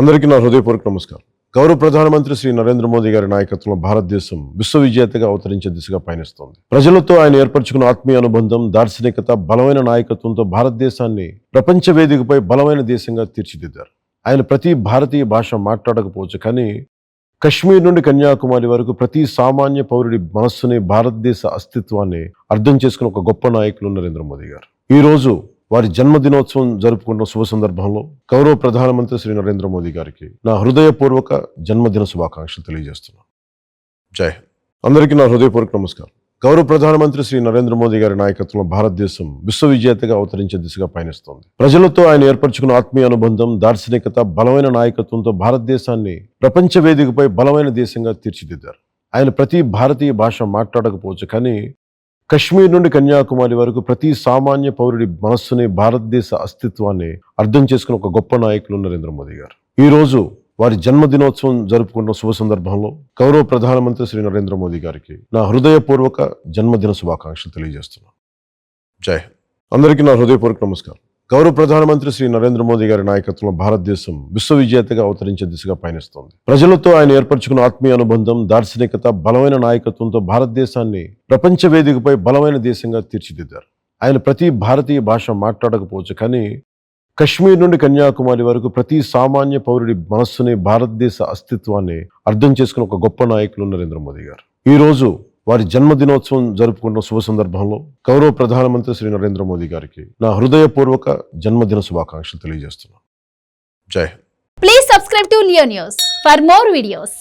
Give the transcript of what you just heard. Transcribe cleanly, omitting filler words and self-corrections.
అందరికీ నా హృదయపూర్వక నమస్కారం. గౌరవ ప్రధానమంత్రి శ్రీ నరేంద్ర మోదీ గారి నాయకత్వంలో భారతదేశం విశ్వవిజేతగా అవతరించే దిశగా పయనిస్తోంది. ప్రజలతో ఆయన ఏర్పరచుకున్న ఆత్మీయ అనుబంధం, దార్శనికత, బలమైన నాయకత్వంతో భారతదేశాన్ని ప్రపంచ వేదికపై బలమైన దేశంగా తీర్చిదిద్దారు. ఆయన ప్రతి భారతీయ భాష మాట్లాడకపోవచ్చు, కానీ కశ్మీర్ నుండి కన్యాకుమారి వరకు ప్రతి సామాన్య పౌరుడి మనస్సుని, భారతదేశ అస్తిత్వాన్ని అర్థం చేసుకున్న ఒక గొప్ప నాయకులు నరేంద్ర మోదీ గారు. ఈ రోజు వారి జన్మదినోత్సవం జరుపుకున్న శుభ సందర్భంలో గౌరవ ప్రధానమంత్రి శ్రీ నరేంద్ర మోదీ గారికి నా హృదయపూర్వక జన్మదిన శుభాకాంక్షలు తెలియజేస్తున్నాను. జై హింద్. అందరికీ నా హృదయపూర్వక నమస్కారం. గౌరవ ప్రధానమంత్రి శ్రీ నరేంద్ర మోదీ గారి నాయకత్వంలో భారతదేశం విశ్వవిజేతగా అవతరించే దిశగా పయనిస్తోంది. ప్రజలతో ఆయన ఏర్పరచుకున్న ఆత్మీయ అనుబంధం, దార్శనికత, బలమైన నాయకత్వంతో భారతదేశాన్ని ప్రపంచ వేదికపై బలమైన దేశంగా తీర్చిదిద్దారు. ఆయన ప్రతి భారతీయ భాష మాట్లాడకపోవచ్చు, కానీ కశ్మీర్ నుండి కన్యాకుమారి వరకు ప్రతి సామాన్య పౌరుడి మనస్సుని, భారతదేశ అస్తిత్వాన్ని అర్థం చేసుకున్న ఒక గొప్ప నాయకులు నరేంద్ర మోదీ గారు. ఈ రోజు వారి జన్మదినోత్సవం జరుపుకున్న శుభ సందర్భంలో గౌరవ ప్రధానమంత్రి శ్రీ నరేంద్ర మోదీ గారికి నా హృదయపూర్వక జన్మదిన శుభాకాంక్షలు తెలియజేస్తున్నాను. జై హింద్. అందరికీ నా హృదయపూర్వక నమస్కారం. గౌరవ ప్రధానమంత్రి శ్రీ నరేంద్ర మోదీ గారి నాయకత్వంలో భారతదేశం విశ్వవిజేతగా అవతరించే దిశగా పయనిస్తోంది. ప్రజలతో ఆయన ఏర్పరచుకున్న ఆత్మీయ అనుబంధం, దార్శనికత, బలమైన నాయకత్వంతో భారతదేశాన్ని ప్రపంచ వేదికపై బలమైన దేశంగా తీర్చిదిద్దారు. ఆయన ప్రతి భారతీయ భాష మాట్లాడకపోవచ్చు, కానీ కశ్మీర్ నుండి కన్యాకుమారి వరకు ప్రతి సామాన్య పౌరుడి మనస్సుని, భారతదేశ అస్తిత్వాన్ని అర్థం చేసుకున్న ఒక గొప్ప నాయకులు నరేంద్ర మోదీ గారు. ఈ రోజు వారి జన్మదినోత్సవం జరుపుకున్న శుభ సందర్భంలో గౌరవ ప్రధానమంత్రి శ్రీ నరేంద్ర మోదీ గారికి నా హృదయపూర్వక జన్మదిన శుభాకాంక్షలు తెలియజేస్తున్నాను. జై Hind. Please subscribe to Leo News for more videos.